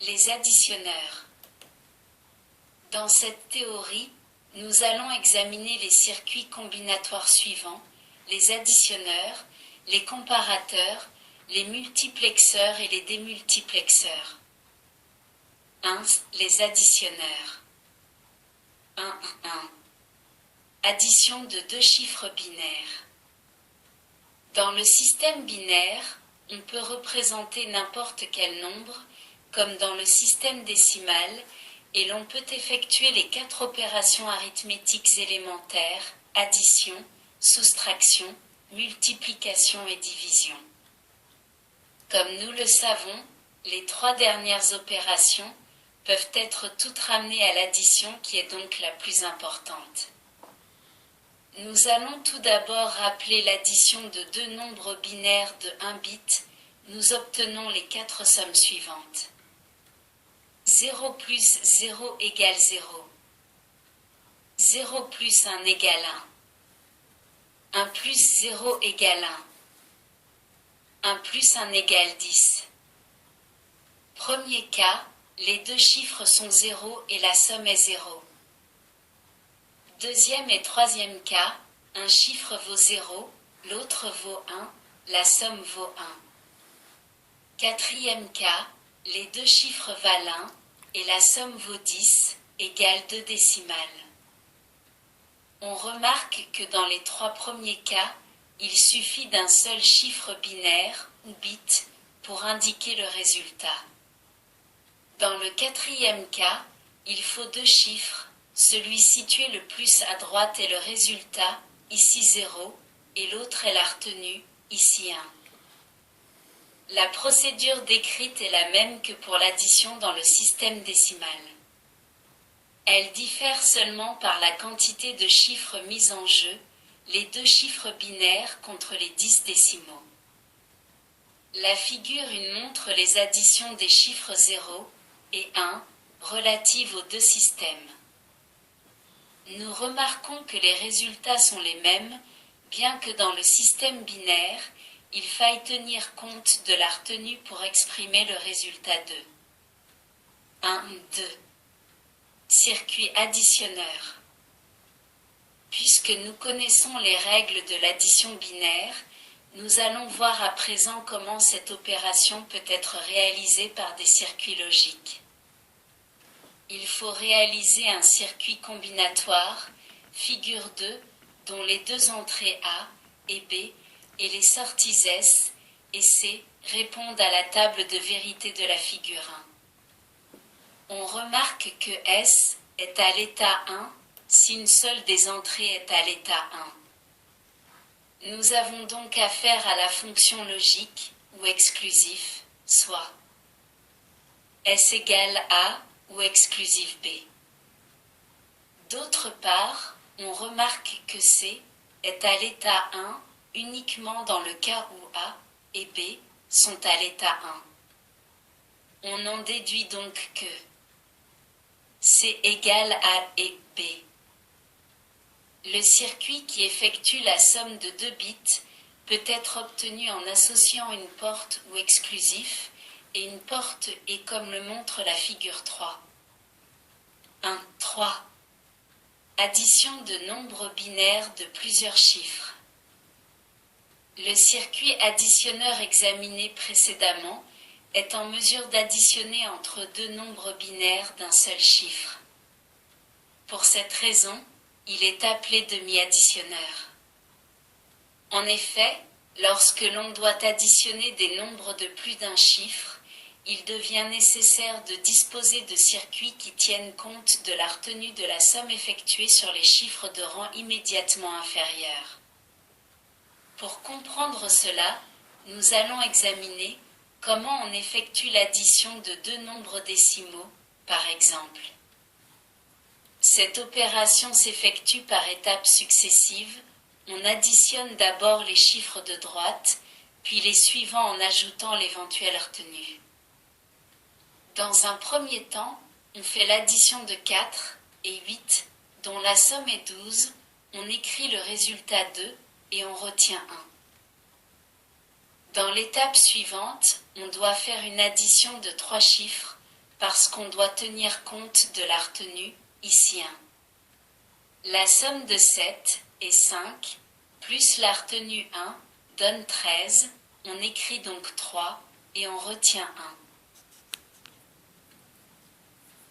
Les additionneurs. Dans cette théorie, nous allons examiner les circuits combinatoires suivants, les additionneurs, les comparateurs, les multiplexeurs et les démultiplexeurs. 1. Les additionneurs. 1. Addition de deux chiffres binaires. Dans le système binaire, on peut représenter n'importe quel nombre, comme dans le système décimal, et l'on peut effectuer les 4 opérations arithmétiques élémentaires, addition, soustraction, multiplication et division. Comme nous le savons, les 3 dernières opérations peuvent être toutes ramenées à l'addition qui est donc la plus importante. Nous allons tout d'abord rappeler l'addition de deux nombres binaires de 1 bit. Nous obtenons les 4 sommes suivantes. 0 plus 0 égale 0. 0 plus 1 égale 1. 1 plus 0 égale 1. 1 plus 1 égale 10. Premier cas, les deux chiffres sont 0 et la somme est 0. Deuxième et troisième cas, un chiffre vaut 0, l'autre vaut 1, la somme vaut 1. Quatrième cas, les deux chiffres valent 1 et la somme vaut 10, égale 2 décimales. On remarque que dans les 3 premiers cas, il suffit d'un seul chiffre binaire ou bit pour indiquer le résultat. Dans le quatrième cas, il faut 2 chiffres, celui situé le plus à droite est le résultat, ici 0, et l'autre est la retenue, ici 1. La procédure décrite est la même que pour l'addition dans le système décimal. Elle diffère seulement par la quantité de chiffres mis en jeu, les 2 chiffres binaires contre les 10 décimaux. La figure 1 montre les additions des chiffres 0 et 1 relatives aux deux systèmes. Nous remarquons que les résultats sont les mêmes, bien que dans le système binaire, il faille tenir compte de la retenue pour exprimer le résultat de 1, 2. Circuit additionneur. Puisque nous connaissons les règles de l'addition binaire, nous allons voir à présent comment cette opération peut être réalisée par des circuits logiques. Il faut réaliser un circuit combinatoire, figure 2, dont les deux entrées A et B et les sorties S et C répondent à la table de vérité de la figure 1. On remarque que S est à l'état 1 si une seule des entrées est à l'état 1. Nous avons donc affaire à la fonction logique ou exclusif, soit S égale A ou exclusif B. D'autre part, on remarque que C est à l'état 1 uniquement dans le cas où A et B sont à l'état 1. On en déduit donc que C égale A et B. Le circuit qui effectue la somme de 2 bits peut être obtenu en associant une porte ou exclusif et une porte et comme le montre la figure 3. 1, 3. Addition de nombres binaires de plusieurs chiffres. Le circuit additionneur examiné précédemment est en mesure d'additionner entre 2 nombres binaires d'un seul chiffre. Pour cette raison, il est appelé demi-additionneur. En effet, lorsque l'on doit additionner des nombres de plus d'un chiffre, il devient nécessaire de disposer de circuits qui tiennent compte de la retenue de la somme effectuée sur les chiffres de rang immédiatement inférieur. Pour comprendre cela, nous allons examiner comment on effectue l'addition de 2 nombres décimaux, par exemple. Cette opération s'effectue par étapes successives. On additionne d'abord les chiffres de droite, puis les suivants en ajoutant l'éventuelle retenue. Dans un premier temps, on fait l'addition de 4 et 8, dont la somme est 12, on écrit le résultat 2 et on retient 1. Dans l'étape suivante, on doit faire une addition de 3 chiffres, parce qu'on doit tenir compte de la retenue, ici 1. La somme de 7 et 5, plus la retenue 1, donne 13, on écrit donc 3, et on retient 1.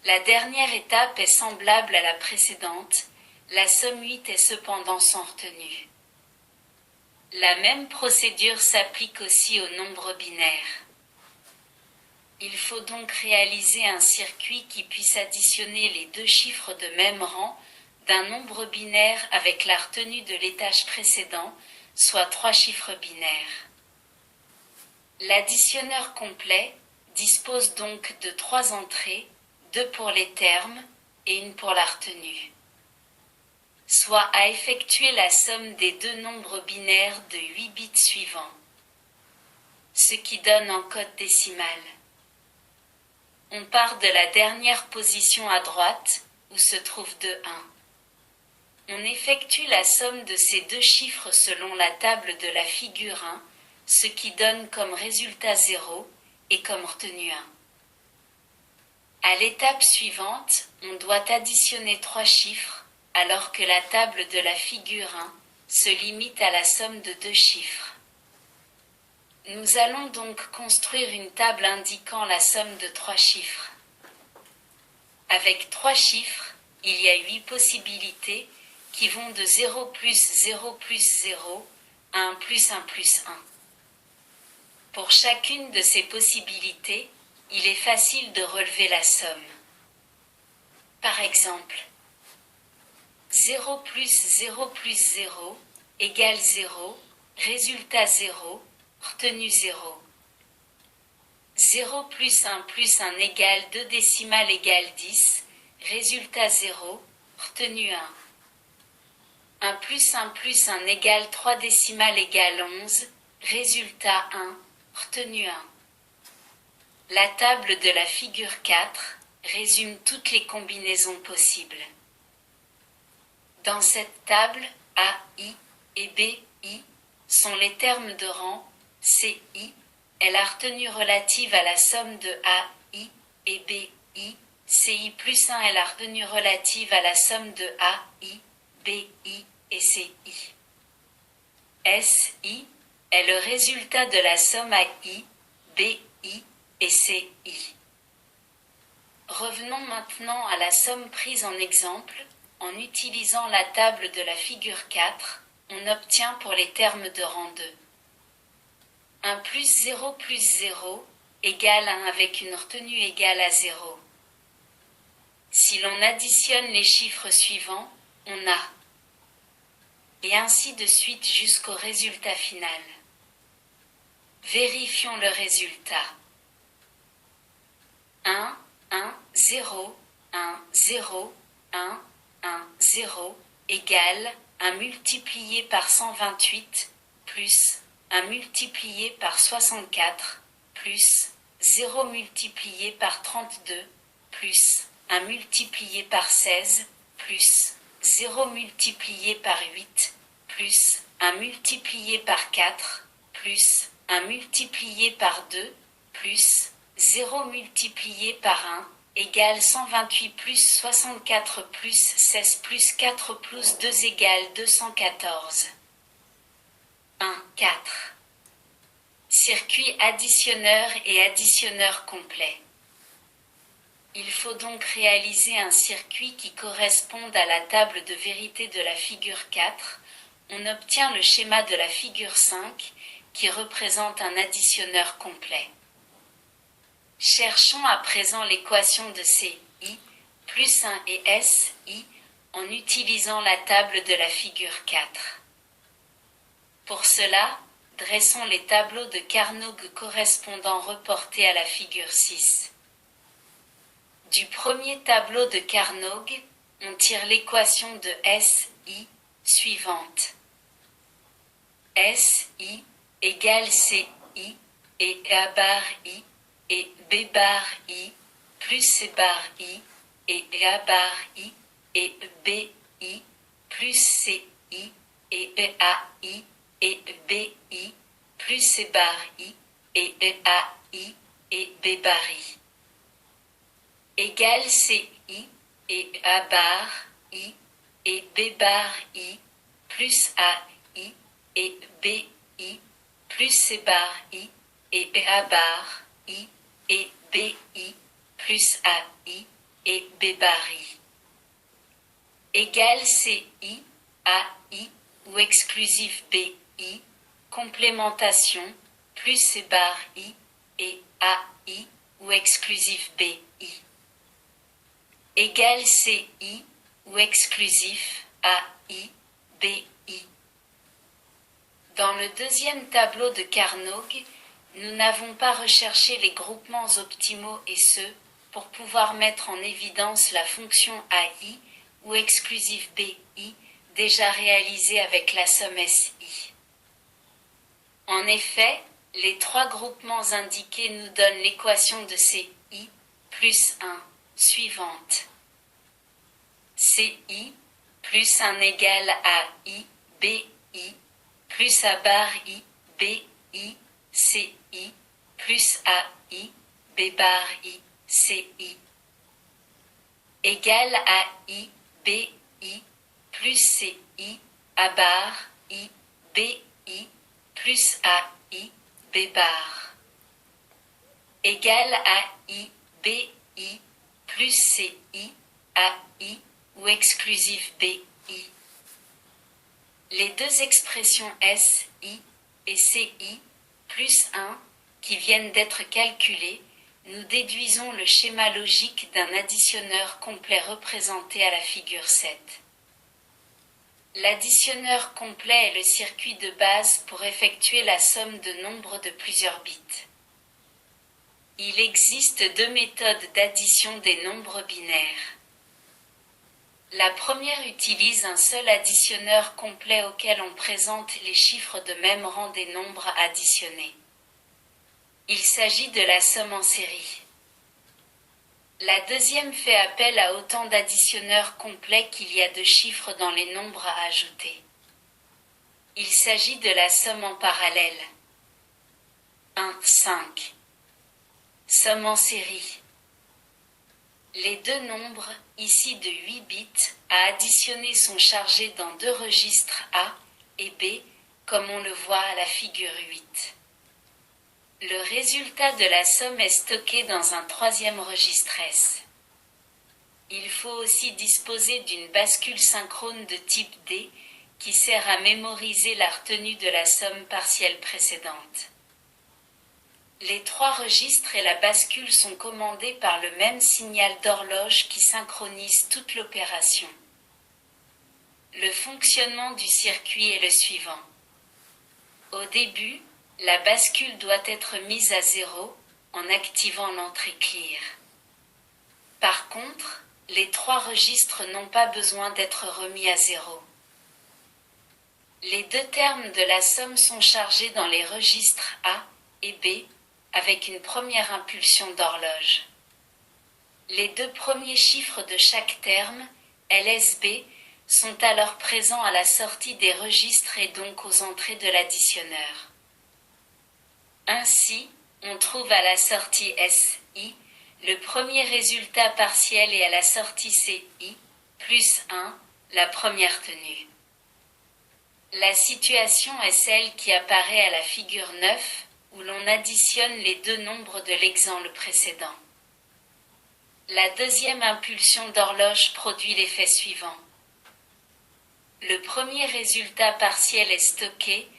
La dernière étape est semblable à la précédente, la somme 8 est cependant sans retenue. La même procédure s'applique aussi aux nombres binaires. Il faut donc réaliser un circuit qui puisse additionner les deux chiffres de même rang d'un nombre binaire avec la retenue de l'étage précédent, soit 3 chiffres binaires. L'additionneur complet dispose donc de 3 entrées, 2 pour les termes et 1 pour la retenue. Soit à effectuer la somme des deux nombres binaires de 8 bits suivants, ce qui donne en code décimal. On part de la dernière position à droite, où se trouve 2, 1. On effectue la somme de ces deux chiffres selon la table de la figure 1, ce qui donne comme résultat 0 et comme retenue 1. À l'étape suivante, on doit additionner 3 chiffres, alors que la table de la figure 1 se limite à la somme de 2 chiffres. Nous allons donc construire une table indiquant la somme de 3 chiffres. Avec 3 chiffres, il y a 8 possibilités qui vont de 0 plus 0 plus 0 à 1 plus 1 plus 1. Pour chacune de ces possibilités, il est facile de relever la somme. Par exemple, 0 plus 0 plus 0 égale 0, résultat 0, retenue 0. 0 plus 1 égale 2 décimales égale 10, résultat 0, retenue 1. 1 plus 1 égale 3 décimales égale 11, résultat 1, retenue 1. La table de la figure 4 résume toutes les combinaisons possibles. Dans cette table, A, I et B, I sont les termes de rang, C, I est la retenue relative à la somme de A, I et B, I, CI plus 1 est la retenue relative à la somme de A, I, B, I et CI. SI est le résultat de la somme A, I, B, I et CI. Revenons maintenant à la somme prise en exemple. En utilisant la table de la figure 4, on obtient pour les termes de rang 2. 1 plus 0 plus 0 égale 1 avec une retenue égale à 0. Si l'on additionne les chiffres suivants, on a. Et ainsi de suite jusqu'au résultat final. Vérifions le résultat. 1, 1, 0, 1, 0, 1, 1, 0 égale 1 multiplié par 128 plus 1 multiplié par 64 plus 0 multiplié par 32 plus 1 multiplié par 16 plus 0 multiplié par 8 plus 1 multiplié par 4 plus 1 multiplié par 2 plus 0 multiplié par 1 égale 128 plus 64 plus 16 plus 4 plus 2 égale 214. 1, 4. Circuit additionneur et additionneur complet. Il faut donc réaliser un circuit qui corresponde à la table de vérité de la figure 4. On obtient le schéma de la figure 5 qui représente un additionneur complet. Cherchons à présent l'équation de CI plus 1 et SI en utilisant la table de la figure 4. Pour cela, dressons les tableaux de Carnot correspondants reportés à la figure 6. Du premier tableau de Carnot, on tire l'équation de SI suivante. SI égale CI et A bar I et B bar I plus C bar I et A bar I et B I plus C I et A I et B I plus C bar I et A I et B bar I. égale CI et A bar I et B bar I plus AI et BI plus C bar I et A bar I et BI plus AI et B bar I égale CI, AI ou exclusif BI, complémentation plus C bar I et AI ou exclusif BI égale CI ou exclusif AI, BI. Dans le deuxième tableau de Carnot, nous n'avons pas recherché les groupements optimaux et ceux pour pouvoir mettre en évidence la fonction AI ou exclusif BI déjà réalisée avec la somme SI. En effet, les trois groupements indiqués nous donnent l'équation de CI plus 1 suivante. CI plus 1 égale à I, BI plus A bar I, BI, CI plus AI, B bar I, CI égale à I, BI plus CI, A bar I, BI plus AI, B bar égale à I, BI plus CI, AI ou exclusif BI. Les deux expressions SI et CI plus 1 qui viennent d'être calculées, nous déduisons le schéma logique d'un additionneur complet représenté à la figure 7. L'additionneur complet est le circuit de base pour effectuer la somme de nombres de plusieurs bits. Il existe deux méthodes d'addition des nombres binaires. La première utilise un seul additionneur complet auquel on présente les chiffres de même rang des nombres additionnés. Il s'agit de la somme en série. La deuxième fait appel à autant d'additionneurs complets qu'il y a de chiffres dans les nombres à ajouter. Il s'agit de la somme en parallèle. 1, 5. Somme en série. Les deux nombres, ici de 8 bits, à additionner sont chargés dans deux registres A et B, comme on le voit à la figure 8. Le résultat de la somme est stocké dans un troisième registre S. Il faut aussi disposer d'une bascule synchrone de type D, qui sert à mémoriser la retenue de la somme partielle précédente. Les trois registres et la bascule sont commandés par le même signal d'horloge qui synchronise toute l'opération. Le fonctionnement du circuit est le suivant. Au début, la bascule doit être mise à 0 en activant l'entrée clear. Par contre, les trois registres n'ont pas besoin d'être remis à 0. Les deux termes de la somme sont chargés dans les registres A et B, avec une première impulsion d'horloge. Les deux premiers chiffres de chaque terme, LSB, sont alors présents à la sortie des registres et donc aux entrées de l'additionneur. Ainsi, on trouve à la sortie SI le premier résultat partiel et à la sortie CI, plus 1, la première tenue. La situation est celle qui apparaît à la figure 9, où l'on additionne les deux nombres de l'exemple précédent. La deuxième impulsion d'horloge produit l'effet suivant. Le premier résultat partiel est stocké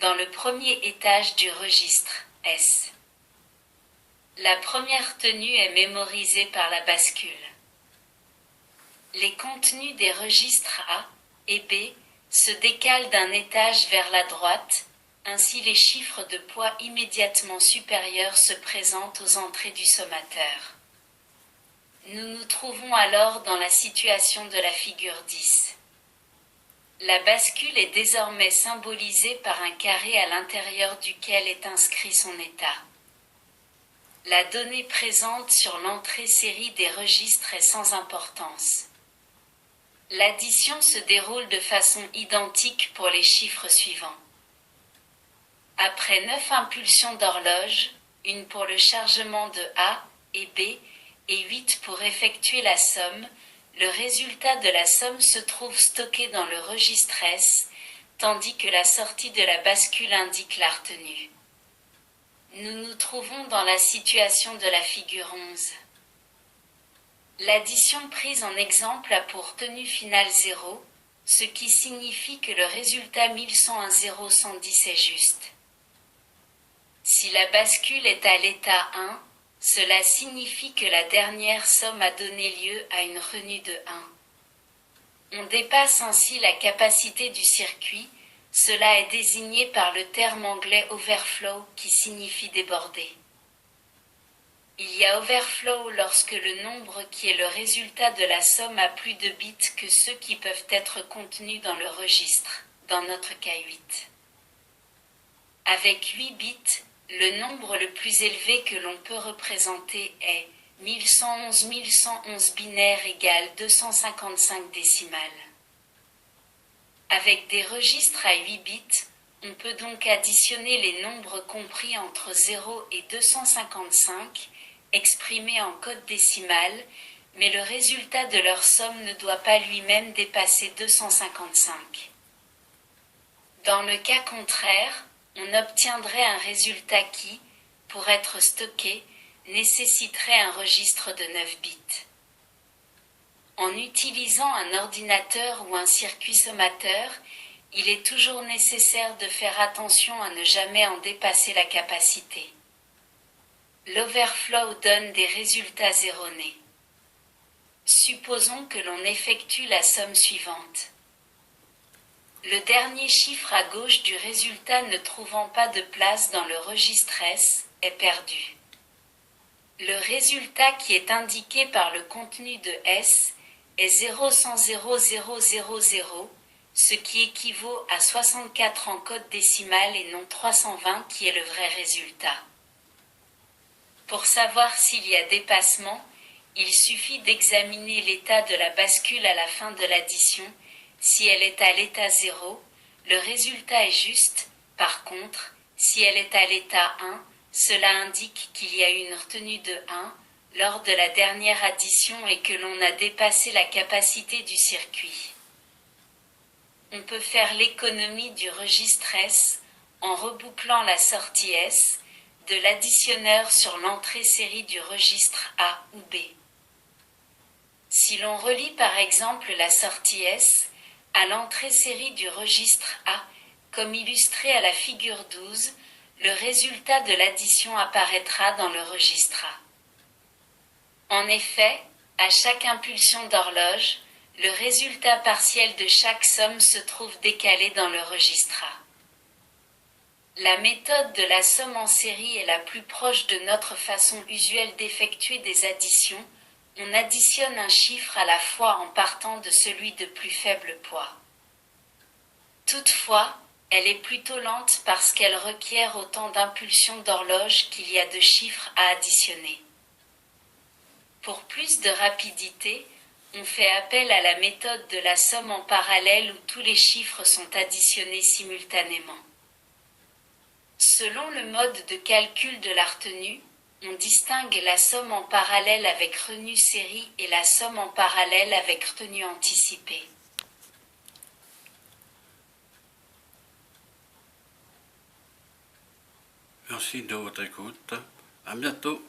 dans le premier étage du registre S. La première tenue est mémorisée par la bascule. Les contenus des registres A et B se décalent d'un étage vers la droite. Ainsi, les chiffres de poids immédiatement supérieurs se présentent aux entrées du sommateur. Nous nous trouvons alors dans la situation de la figure 10. La bascule est désormais symbolisée par un carré à l'intérieur duquel est inscrit son état. La donnée présente sur l'entrée série des registres est sans importance. L'addition se déroule de façon identique pour les chiffres suivants. Après 9 impulsions d'horloge, une pour le chargement de A et B et 8 pour effectuer la somme, le résultat de la somme se trouve stocké dans le registre S, tandis que la sortie de la bascule indique la retenue. Nous nous trouvons dans la situation de la figure 11. L'addition prise en exemple a pour tenue finale 0, ce qui signifie que le résultat 1101,010 est juste. Si la bascule est à l'état 1, cela signifie que la dernière somme a donné lieu à une retenue de 1. On dépasse ainsi la capacité du circuit, cela est désigné par le terme anglais overflow qui signifie déborder. Il y a overflow lorsque le nombre qui est le résultat de la somme a plus de bits que ceux qui peuvent être contenus dans le registre, dans notre cas 8. Avec 8 bits, le nombre le plus élevé que l'on peut représenter est 1111 binaire égale 255 décimales. Avec des registres à 8 bits, on peut donc additionner les nombres compris entre 0 et 255, exprimés en code décimal, mais le résultat de leur somme ne doit pas lui-même dépasser 255. Dans le cas contraire, on obtiendrait un résultat qui, pour être stocké, nécessiterait un registre de 9 bits. En utilisant un ordinateur ou un circuit sommateur, il est toujours nécessaire de faire attention à ne jamais en dépasser la capacité. L'overflow donne des résultats erronés. Supposons que l'on effectue la somme suivante. Le dernier chiffre à gauche du résultat ne trouvant pas de place dans le registre S est perdu. Le résultat qui est indiqué par le contenu de S est 0,100,000, ce qui équivaut à 64 en code décimal et non 320 qui est le vrai résultat. Pour savoir s'il y a dépassement, il suffit d'examiner l'état de la bascule à la fin de l'addition. Si elle est à l'état 0, le résultat est juste. Par contre, si elle est à l'état 1, cela indique qu'il y a eu une retenue de 1 lors de la dernière addition et que l'on a dépassé la capacité du circuit. On peut faire l'économie du registre S en rebouclant la sortie S de l'additionneur sur l'entrée série du registre A ou B. Si l'on relie par exemple la sortie S à l'entrée série du registre A, comme illustré à la figure 12, le résultat de l'addition apparaîtra dans le registre A. En effet, à chaque impulsion d'horloge, le résultat partiel de chaque somme se trouve décalé dans le registre A. La méthode de la somme en série est la plus proche de notre façon usuelle d'effectuer des additions. On additionne un chiffre à la fois en partant de celui de plus faible poids. Toutefois, elle est plutôt lente parce qu'elle requiert autant d'impulsions d'horloge qu'il y a de chiffres à additionner. Pour plus de rapidité, on fait appel à la méthode de la somme en parallèle où tous les chiffres sont additionnés simultanément. Selon le mode de calcul de la retenue, on distingue la somme en parallèle avec retenue série et la somme en parallèle avec retenue anticipée. Merci de votre écoute. À bientôt.